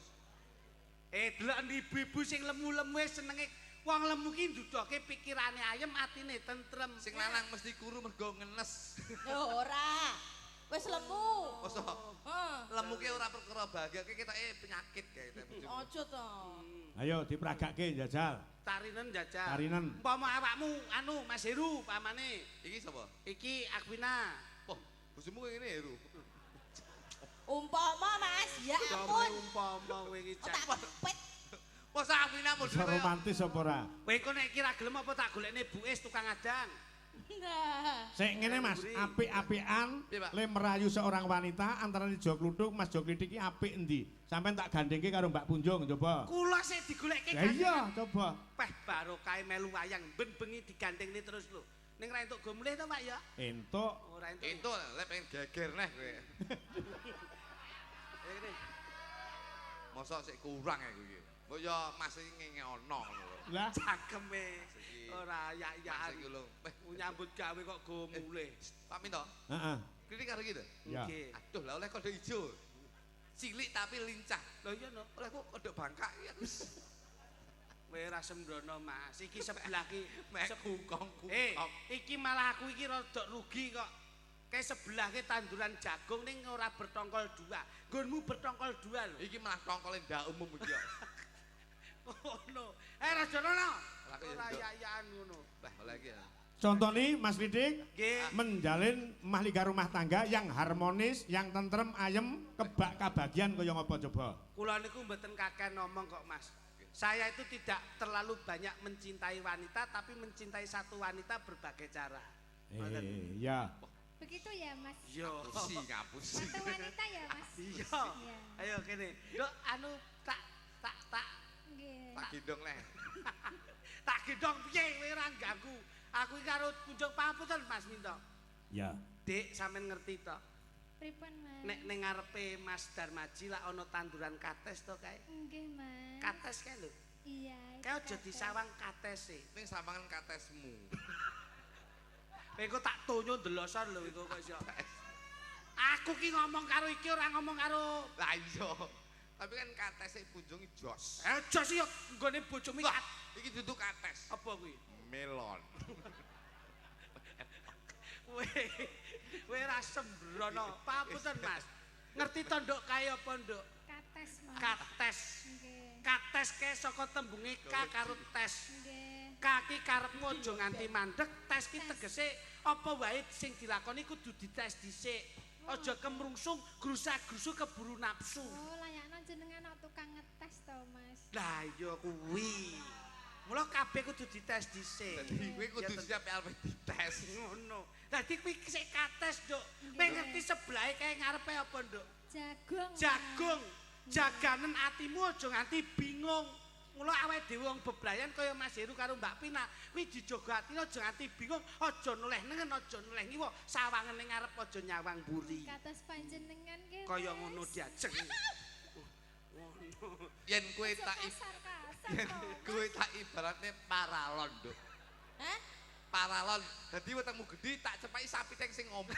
Delok ibu-ibu sing lemu-lemu senenge wong lemu ki ndudoke pikirane ayem, atine tentrem. Sing lanang mesti kuru mergo ngenes. Ya ora. Wis lemu. Masa Heeh. lemu ki ora perkara bahagia ki ketoke penyakit kae Aja to. Ayo diperagake njajal. Tarinen jajal. Tarinen. Umpama awakmu anu Mas Heru pamane. Iki sapa? Iki Akwina. Oh, bojomu kok ngene Heru. Umpama Mas, ya ampun. Umpama kowe iki Tak jajal. kepet. Masa Afina Bisa model romantis apa ora? Kowe kok nek kira gelem apa tak golekne buis tukang adang. Nah. Sik ngene Mas, apik-apikan Piye, Pak? le merayu seorang wanita antara Jo Kluduk Mas Jo Klidik iki apik endi? Sampeyan tak gandengke karo Mbak Punjung coba. Kula sik digolekke Ya iya, coba. Peh barokahe melu wayang ben bengi digandengne terus lho. Ning ra entuk go mulih to, Pak ya? Entuk. Ora entuk. Entuk lek pengen geger neh kowe. Ngene. Mosok sik kurang ya kowe iki. Kok ya Mas iki ngene ono lho. Lah, Cangkeme Siki. ora Mas yak-yakan. iki lho. Nyambut gawe kok go mulih. Pak Minto, heeh. kritik karo iki lho. Ya. Nggih. Aduh, lah oleh kode ijo. Cilik tapi lincah. Lho iya no. Oleh kok kode bangkak ya wis. Kowe ra sembrono, Mas. Iki sebelah ki Mek kukong. iki malah aku iki rada rugi kok. Kayak sebelah ki tanduran jagung ning ora bertongkol dua. Nggonmu bertongkol dua lho. Iki malah tongkole ndak umum iki ya. Ngono. Rajono. Lah, kok ya Ora nduk. yak-yakan ngono. Lah oleh iki ya. Contoh nih Mas Klidik Nggih. menjalin mahliga rumah tangga yang harmonis, yang tentrem, ayem, kebak kabagian kaya ngapa coba? Kula niku mboten kakek ngomong kok, Mas. Saya itu tidak terlalu banyak mencintai wanita, tapi mencintai satu wanita berbagai cara. Ya. Begitu ya Mas. Yo. Ngapusi. Satu wanita ya Mas. Iya. Iya. Ayo kene. Dok, anu tak Nggih. Tak gendong neh. tak gendong piye kowe ora ganggu. Aku iki karo kunjung pangapunten Mas Minto. Ya. Dik, sampean ngerti to? Pripun Mas? Nek ning ngarepe Mas Darmaji lak ana tanduran kates to kae. Nggih Mas. Kates kae lho. Iya. Kae itu aja kates. disawang katese. Ning samangan katesmu. Kowe kok tak tonyo ndelosor lho iku kok iso. Aku ki ngomong karo iki ora ngomong karo Lah iya. Tapi kan katese punjung jos. jos yo nggone bojomu Lah, iki duduk kates. apa kuwi? Melon. Kowe ra sembrono. Papunten Mas. Ngerti to nduk kae apa nduk? Kates Mas. Kates. Nggih. Kates kae saka tembunge ka karo tes. Nggih. Kaki karepmu aja nganti mandek, tes ki tegese apa wae sing dilakoni kudu dites dhisik. Aja kemrungsung, grusak-grusu keburu nafsu. Oh, layakno jenengan tukang ngetes to Mas. Lah iya kuwi. Mula kabeh kudu dites dhisik. Dadi kowe kudu siap alpe dites. Ngono. Dadi kuwi sik kates, Nduk. Kowe ngerti sebelahe kae ngarepe apa, Nduk? Jagung. Mas. Jagung. Jaganen atimu aja nganti bingung. Mula awake dhewe wong beblayan kaya Mas Heru karo Mbak Pina, kuwi dijaga atine aja nganti bingung, aja noleh nengen, aja noleh ngiwa, sawangen ning ngarep aja nyawang mburi. Kados panjenengan nggih. Kaya Mas. ngono diajeng. Ngono. Yen kowe tak Kasar-kasar yen to. kowe tak ibaratne paralon, Nduk. Hah? Paralon. Dadi wetengmu gedhi tak cepaki sapi teng sing ngombo.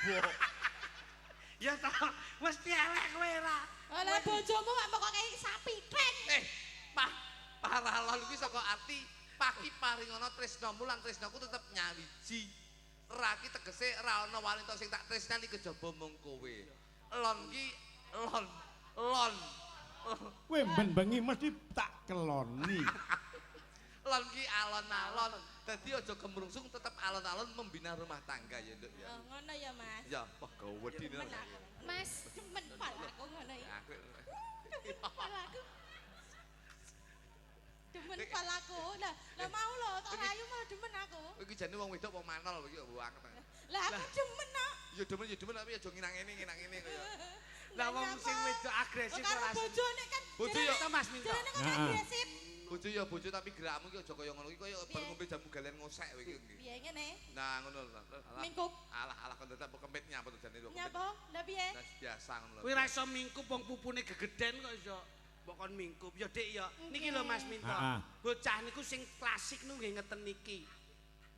Ya toh, mesti elek kowe ra. Lah bojomu kok pokoke sapi trek. Paralon kuwi saka arti paki paringono tresnamu lan tresnaku tetep nyawiji. Ra ki tegese ra ana wanita sing tak tresnani kejaba mung kowe. Lon ki lon. Kowe ben bengi mesti tak keloni. Lon ki alon-alon. Dadi aja gemrungsung tetep alon-alon membina rumah tangga ya, Nduk ya. Oh, ngono ya, Mas. Ya, wah gawedine. Demen aku. Mas, Demen palaku ngono ya. Aku Palaku. Demen palaku. Lah mau lho, tok rayu mau demen aku. iki jane wong wedok wong manol iki banget. Lah aku demen kok. Ya demen tapi aja nginang ngene kaya. Lah wong sing wedok agresif karo ora. bojone kan. Bojo ya Mas Minto. Jarene kan Heeh. agresif. Bojo ya bojo tapi gerakmu iki aja kaya ngono iki kaya bar ngombe jamu galen ngosek kowe iki. Piye ngene? Nah ngono lho. Mingkup. Alah kon tetep kempit nyapa to jane kok. Nyapa? Lah piye? Nah, biasa ngono lho. Kuwi ra iso mingkup wong pupune gegeden kok iso. Mbok kon mingkup ya Dik ya. Niki lho Mas Minto. Heeh. Bocah niku sing klasik niku nggih ngeten niki.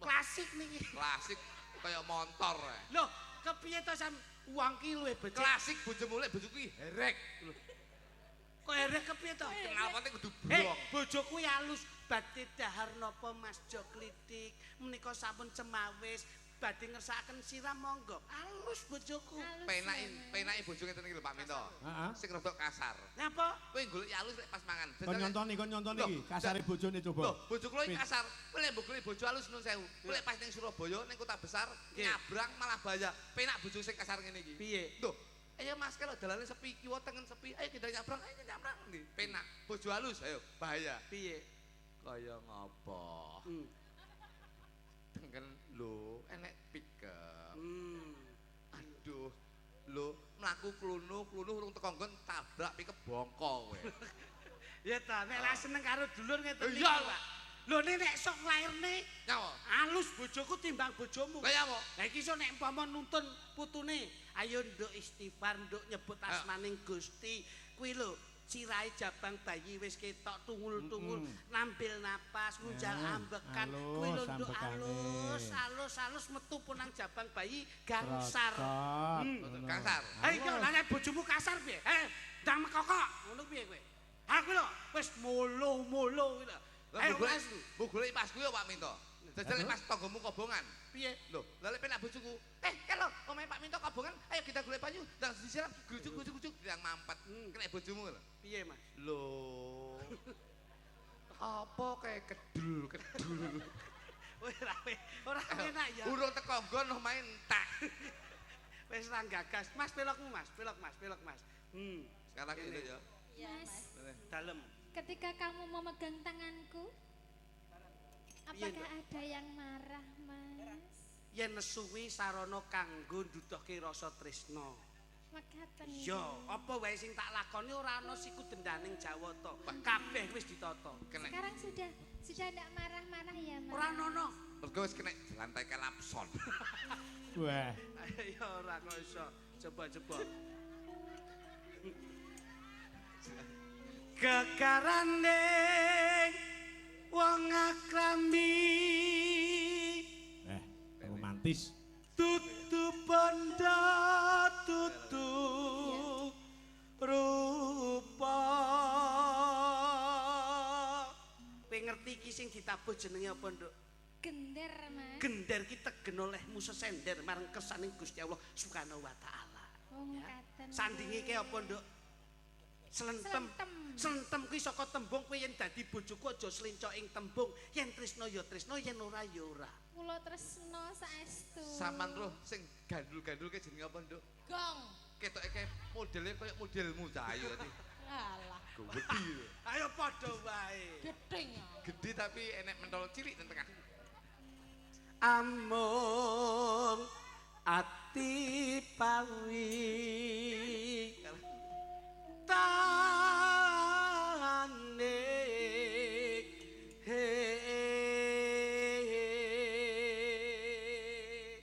Klasik niki. Klasik kaya motor. Loh, kepiye to sam wong ki luwih becik. Klasik bojomu lek bojoku iki herek. Kok erek kepiye to? Kenalpane kudu Hei, blok. bojo kuwi halus badhe dahar napa Mas Jo Klitik. Menika sampun cemawis badhe ngersakaken sirah monggo. Halus bojoku. Penake bojo ngeten iki lho Pak Minto. Heeh. Sing rada kasar. Napa? Kowe golek halus lek pas mangan. Kon nyontoni iki kasare bojone Loh, coba. bojo kula iki kasar. Kowe lek mbok golek bojo halus nun sewu. Kowe lek pas ning Surabaya ning kota besar nyabrang malah bahaya. Penak bojo sing kasar ngene iki. Piye? Loh, ayo Mas kalau dalane sepi, kiwa tengen sepi. Ayo kita nyabrang, ayo nyabrang. Nih, penak. Bojo halus, ayo bahaya. Piye? Kaya ngopo? Hmm. Tengen lho, enek pikem. Hmm. Aduh, lho, mlaku klunu urung teko nggon tabrak pikep bongko kowe. Ya ta, nek lah seneng karo dulur ngeten Iya, Pak. Lho nek sok lairne Nyawa. halus bojoku timbang bojomu. Kaya apa? Lah iki iso nek umpama nuntun putune, ayo nduk istighfar, nduk nyebut asmaning Gusti. Kuwi lho, sirahe jabang bayi wis ketok tungul-tungul, nampil napas, ngunjal ambekan. Kuwi lho nduk alus metu punang jabang bayi gangsar. Kasar. Hei, kok nek bojomu kasar piye? Ndang mekokok, ngono piye kowe? Aku lho wis molo kuwi lho. Ayo Mas. Mbok golek pas kuwi Pak Minto. Jajal pas tanggamu kobongan. Piye? Loh, lha lek penak bojoku. Kalau omahe Pak Minto kobongan, ayo kita golek banyu, ndang disiram, grujuk yang mampet. Kena bojomu lho. Piye, Mas? Loh. Apa kayak kedul. Ora enak ya. Urung teko nggon omahe entek. Wis ra gagas. Mas pelokmu, Mas. Pelok, Mas. Sekarang ini ya. Iya, Mas. Dalem. ketika kamu memegang tanganku, apakah ada yang marah, Mas? Yen nesuwi sarana kanggo nduduhke rasa tresna. Mekaten. Iya, apa wae sing tak lakoni ora ana siku dendaning Jawata. Kabeh wis ditata. Sekarang sudah tidak marah-marah ya, Mas? Ora ana. Mergo wis kena lantai kelapson. Wah, Ya ora kok iso. Coba. Kekarandeng wong akrambi romantis. tutu bondo tutu rupa. Kowe ngerti iki sing ditabuh jenenge apa, Nduk? Gender, Mas. Gender ki tegen olehmu sesender marang kersaning Gusti Allah Subhanahu wa taala. Oh, Ya. mekaten. Sandinge ki apa, Nduk? Slentem. Slentem kuwi saka tembung kowe yen dadi bojoku aja slincok ing tembung. Yen tresno ya tresno, yen ora ya ora. Kula tresno saestu. Saman roh sing gandul-gandul ke jenenge apa, Nduk? Gong. Ketoke kayak modelnya kayak modelmu cahayu tadi. Alah, Gede. Ayo padha wae. gedeng ya. Gede tapi enek mentol cilik nang tengah. Amung ati pawi tane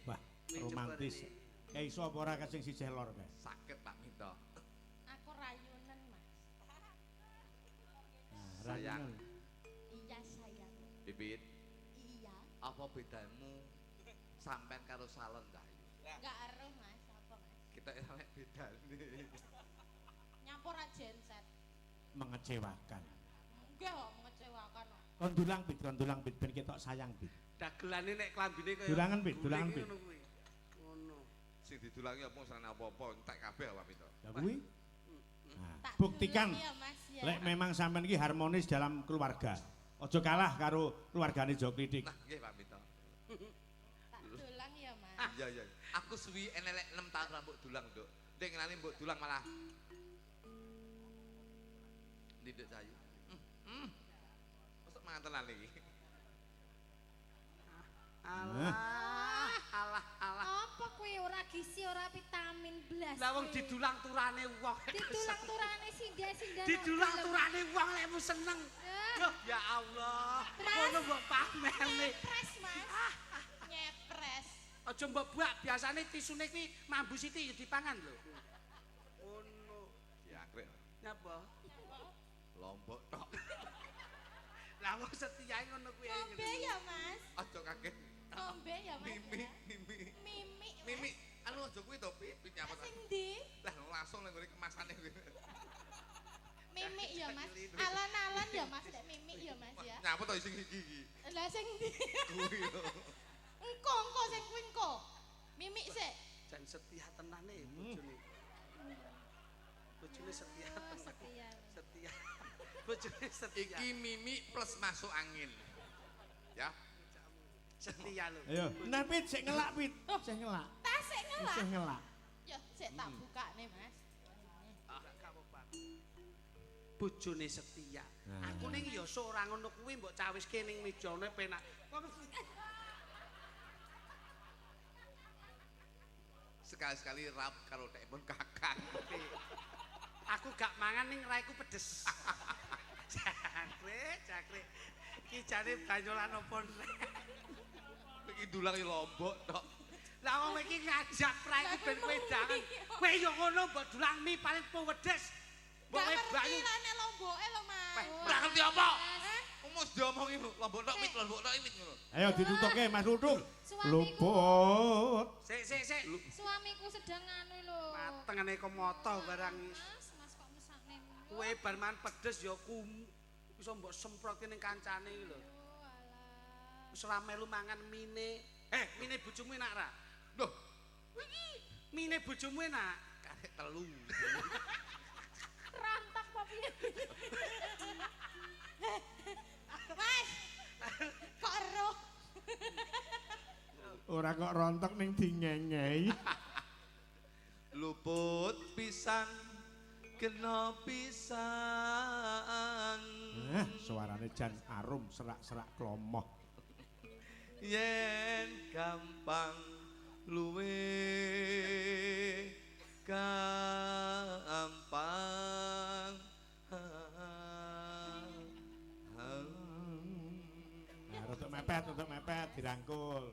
Wah, romantis. Ya iso apa ora kasing sisih lor kae. Sakit Pak Minto. Aku rayunan, Mas. Sayang. Iya, sayang. Bibit, Iya. apa bedamu sampean karo salon Cahayu? Enggak aruh, Mas. Apa, Mas? Kita enek bedane. Nyampur aja genset. Mengecewakan. Enggak kok mengecewakan kok. Kondulang bit ben ketok sayang bit. dagelane nek klambine kaya Dulangan, Pit, dulangan, guling Pit. ngono kuwi. Ngono. Sing didulangi apa serane apa-apa entek kabeh Pak Minto. Ya kuwi. Nah, Tak buktikan dulung ya, Mas ya. lek memang sampean iki harmonis dalam keluarga. Aja kalah karo keluargane Jo Klitik. Nah, nggih Pak Minto. Tak dulang ya, Mas. Iya iya. Aku suwi enelek 6 tahun rambut dulang, Nduk. Ndek ngenani mbok dulang malah. Nduk sayu. Mosok mangan tenan iki. Alah, alah, alah. Apa kuwi ora gizi ora vitamin blas. Lah wong didulang turane wong. Ditulang turane sinda-sinda. Didulang turane wong lekmu seneng. Loh, ya Allah. Ngono mbok pamerne. Nyepres, Mas. Nyepres. Aja mbok buak, biasane tisune kuwi mambu siti ya dipangan lho. Ngono. Ya krek. Nyapa? Lombok tok. Lah wong setiae ngono kuwi. Ngombe ya, Mas. Aja kaget. Ngombe ya, Mas. Mimi, ya? mimi. Mimi. Mas. Mimi, anu aja kuwi to, Pipit nyapa. Sing ndi? Lah langsung nang ngene kemasane kuwi. Mimi ya, Mas. Alon-alon ya, Mas. Lek mimi ya, Mas ya. Nyapa to sing iki? Lah sing ndi? Kuwi lho. Engko sing kuwi engko. Mimi sik. Jan setia tenane bojone. Bojone setia Oh, tenan. setia. Setia. Bojone setia. Iki Mimi plus masuk angin. Ya. Setia lho. Ayo, nah Pit sik ngelak Pit. Sik ngelak. Tas sik ngelak. Sik ngelak. Ya, sik tak bukane, Mas. Ah, gak apa-apa. Bojone setia. Nah. Aku ning ya sok ora ngono kuwi mbok cawiske ning mejane penak. Sekali-sekali rap karo tekpon kakak. Aku gak mangan ning raiku pedes. Jakre. Iki jane banyolan opo nek. Iki dulang ya lombok tok. Lah wong iki ngajak raiku ben kowe jangan. Kowe yo ngono mbok dulang mie paling pedes. Mbok Gak kowe ngerti banyu. lane lomboke lho, Mas. Ora ngerti apa? Mus diomongi lho, lombok tok mit ngono. Ayo ditutukke Mas Ludung. Suamiku. Luput. Sik. Suamiku sedang anu lho. Matengane komoto barang. Mas kok mesakne. Kowe bar mangan pedes ya iso mbok semprote ning kancane iki lho. Oh, alah. Wis ora melu mangan mine. Mine bojomu enak ra? Loh, Mine bojomu enak. karek telu. Rantak apa piye? Mas. Kok eruh? Ora kok rontok ning dingengei. Luput pisan kena pisan. Suarane jan arum serak-serak klomoh. Yen gampang luwe gampang. Nah, untuk mepet dirangkul.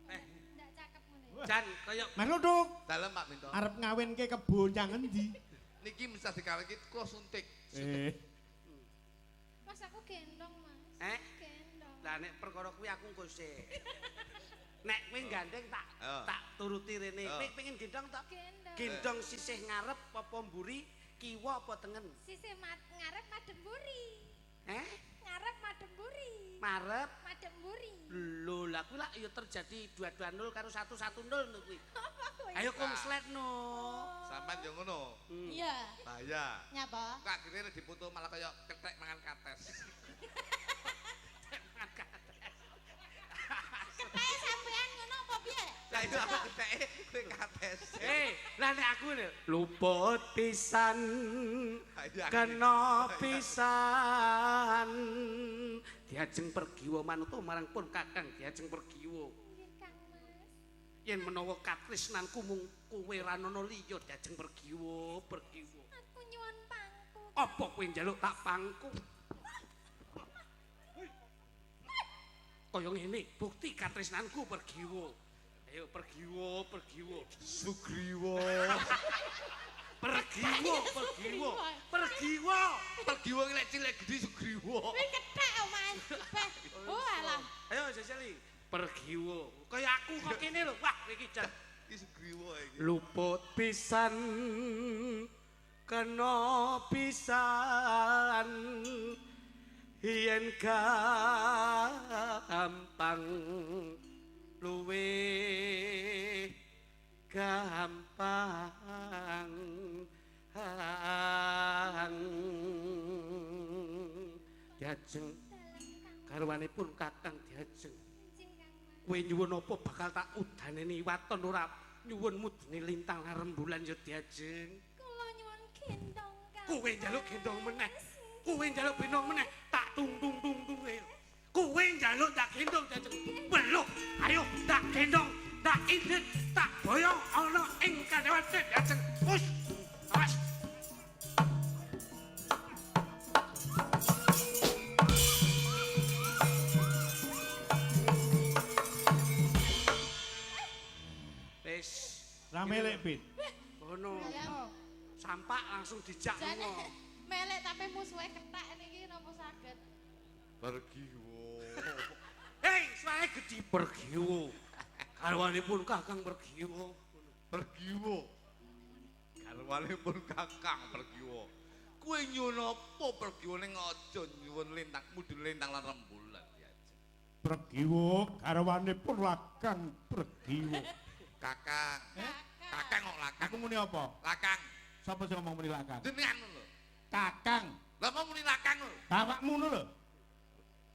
Ndak cakep ngene. Jan kaya Mas Ludung, Dalem Pak Minto. arep ngawinke kebon yang endi? Niki bisa dikawinke kula suntik. Mas aku gendong, Mas. Gendong. Lah nek perkara kuwi aku engko sik. Nek kowe gandeng tak turuti rene. Kowe pengen gendong tak? Gendong. Gendong sisih ngarep apa mburi, kiwa apa tengen? Sisi ngarep madem buri. Ngarep madem buri. Marep. Madem buri. Lho, lah kuwi lak ya terjadi 2-2-0 karo 1-1-0 lho kuwi. Apa kuwi? Ayo konsletno. Sampeyan yo ngono. Iya. Bahaya. Nyapa? Kak akhirnya dipoto malah kaya ketek mangan kates. Ketake sampean ngono apa piye? Lah itu apa keteke kowe kates. Lah nek aku lho luput pisan Ayo, aku kena pisan diajeng pergiwa manuto marang pun kakang diajeng pergiwa Nggih, Kang Mas. yen menawa katresnanku mung kowe ra ana liya diajeng pergiwa Aku nyuwun pangku. apa kowe njaluk tak pangku kaya ngene bukti katresnanku pergiwa ayo pergiwa Sugriwa. pergiwa Pergiwa iki lek cilik gedhi Sugriwa. Kuwi kethek, Mas. Oh, alah. ayo jajali pergiwa kaya aku kok kene lho wah iki jan Iki Sugriwa iki. luput pisan kena pisan yen gampang luwe gampang garwanipun Kakang Diajeng. Kowe nyuwun apa bakal tak udaneni waton ora nyuwun mudune lintang rembulan ya Diajeng. Kula nyuwun gendong Kang. Kowe njaluk gendong meneh. Kowe njaluk gendong meneh tak tung. Kowe njaluk tak gendong Diajeng. Beluk. Ayo tak gendong, tak indit, tak boyong ana ing kadewate Diajeng. Wus. Awas. Ramelek Pit. Ngono. Sampak langsung dijak ngono. Melek tapi musuhe kethek niki napa saged? Pergiwo. Hei, suarane gedhi Pergiwo. Garwanipun Kakang Pergiwo. Pergiwo. Garwanipun Kakang Pergiwo. Kowe nyuwun apa Pergiwo ning aja nyuwun lintang mudun lintang lan rembulan ya. Pergiwo garwanipun Lakang Pergiwo. Kakang. Kakang kok Lakang. Aku muni apa? Lakang. Sapa sing ngomong muni Lakang? Jenengan lho. Kakang. Lah mau muni Lakang lho. Bapakmu lho.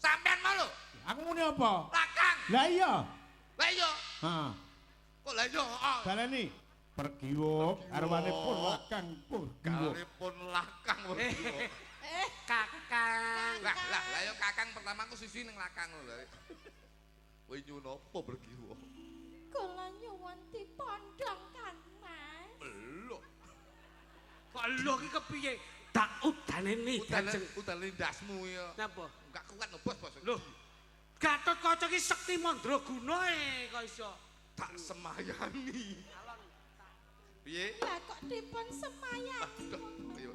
Sampean mau lho. Aku muni apa? Lakang. Lah iya. Lah iya. Heeh. Kok lah iya? Baleni. Pergiwo garwanipun Lakang Pergiwo. Garwanipun Lakang Pergiwo. Kakang. Lah ya Kakang pertama aku sisi ning Lakang lho. Kowe nyuwun apa Pergiwo? Kula nyuwun dipondhong Kang Mas. Belok. Kok lho iki kepiye? Tak udaneni Diajeng. Udaneni ndasmu ya. Napa? Enggak kuat lho bos. Lho. Gatotkaca iki sekti mandraguna kok iso. Tak semayani. Piye? Lah kok dipun semayani. Ayo.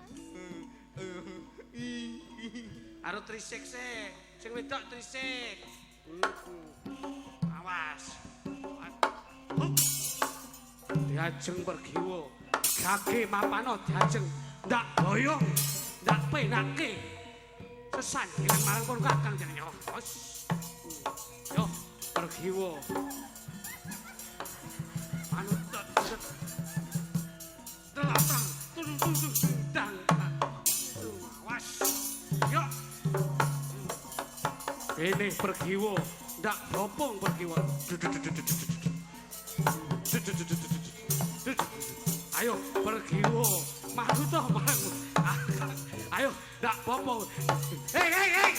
Karo trisik sik. Sing wedok trisik. Awas. Diajeng Pergiwo. Gage mapano Diajeng. Ndak boyong, ndak penake. Sesandingan marang pun Kakang jenenge. Yo, Pergiwo. Manut telatang, turun dang. Awas. Yo. Ini Pergiwo, ndak bopong Pergiwo. Ayo Pergiwo, maju toh marang. Ayo, ndak bopong. Hei.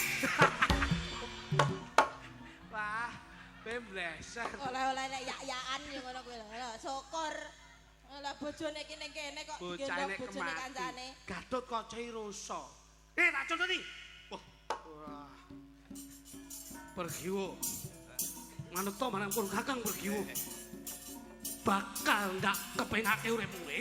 Wah, pembleser. Oleh-oleh nek yak-yakan yo ngono kuwi lho. Syukur. Lah bojone iki ning kene kok Bocahne gendong bojone kancane. Gatotkaca Rosa. Tak contoni. Wah. Pergiwo. Manut to marang pun Kakang Pergiwo. Bakal ndak kepenake uripmu kowe.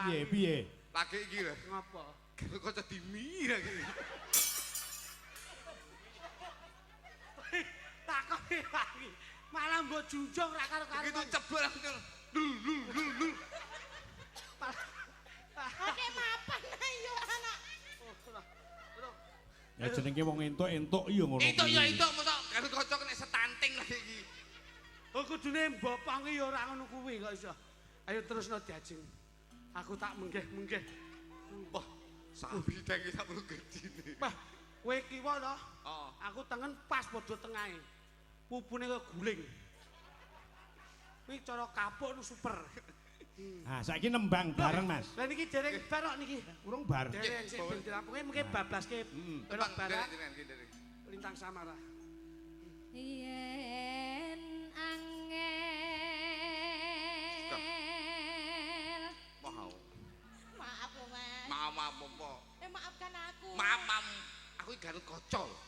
Piye? Lagi iki lho. Ngapa? Kok dimi lagi. Takoni lagi. Malah mbok junjung ra karo-karo. Begitu cebol langsung. Lul. Oke mapan ayo anak. Ya jenenge wong entuk iya ngono. Entuk ya entuk mosok karo kanca kena setanting lagi iki. Oh kudune mbopong ya ora ngono kuwi kok iso. Ayo terusno Diajeng. Aku tak menggeh. Wah, sapi denge sak gedine. Wah, kowe kiwa to? Heeh. Aku tengen pas padha tengahe. Pupune kok guling. Kuwi cara kapuk nu super. Ah, saiki nembang bareng, Mas. Lah niki dereng bar kok niki. Urung bar. Dereng sik ben dirampunge mengke bablaske Tembang barak jenengan. lintang samara. Yen Mau. Maaf lho, Mas. Maaf apa? Maafkan aku. Maaf. Aku iki Garut Kaca lho.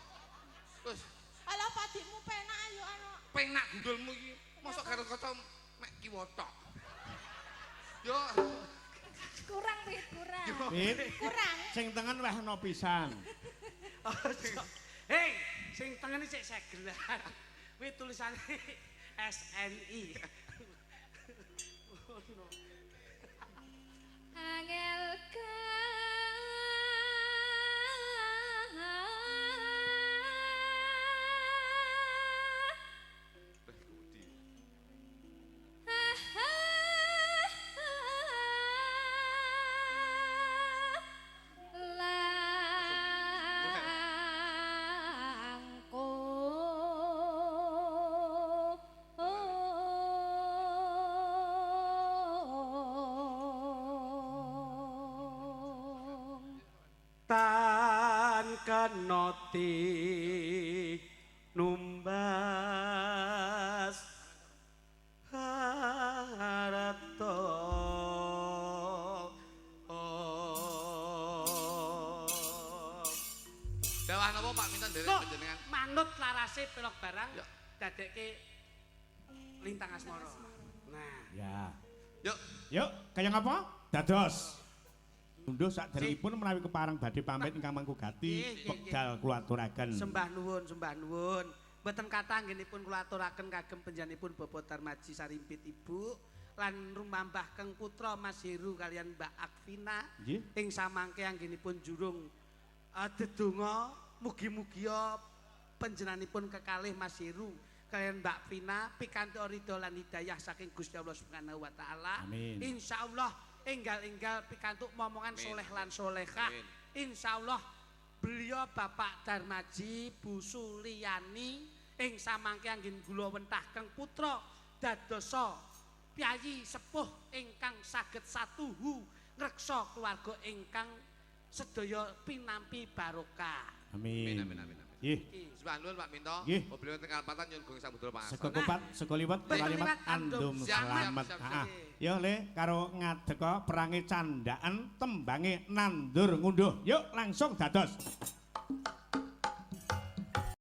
Wis. Alah padikmu penak ayo ana. Penak gundulmu iki. Mosok Garut Kaca mek kiwa tok. Yo. Kurang Pit, kurang. Pit. Kurang. Sing tengen wehno pisan. Hei, sing tengen sik segelan. Kuwi tulisane SNI. Angel Tan kenoti numbas harata Dawah napa Pak Minto nderek panjenengan? Manut larase pelok barang dadekke lintang asmara. Nah, Ya. Yuk, Yuk, kaya ngapa? Dados. Unduh sakderengipun menawi kepareng badhe pamit ingkang mangkugati wekdal kula aturaken. sembah nuwun. Mboten kathah anggenipun kula aturaken kagem panjenenganipun Bapak Darmaji Sarimpit Ibu lan rumambah keng putra Mas Heru kalian Mbak Akvina Nggih. ing samangke anggenipun jurung dedonga mugi-mugi panjenenganipun kekalih Mas Heru kalian Mbak Vina pikantuk ridho lan hidayah saking Gusti Allah Subhanahu wa taala. Amin. Insyaallah enggal-enggal pikantuk momongan soleh lan solehah. Insyaallah beliau Bapak Darmaji Bu Suliani ing samangke anggen kula wentahkeng putra dadosa piyayi sepuh ingkang saged satuhu ngreksa keluarga ingkang sedaya pinampi barokah. Amin. Amin. Nggih. Sembah nuwun Pak Minto. Nggih. Beliau teng Kalpatan nyuwun gong samudra pangarsana. Seko kupat, seko liwat, kalimat andum selamat. Siap. Yo Le karo ngadeka perangi candaan tembange nandur ngunduh. Yuk langsung dados.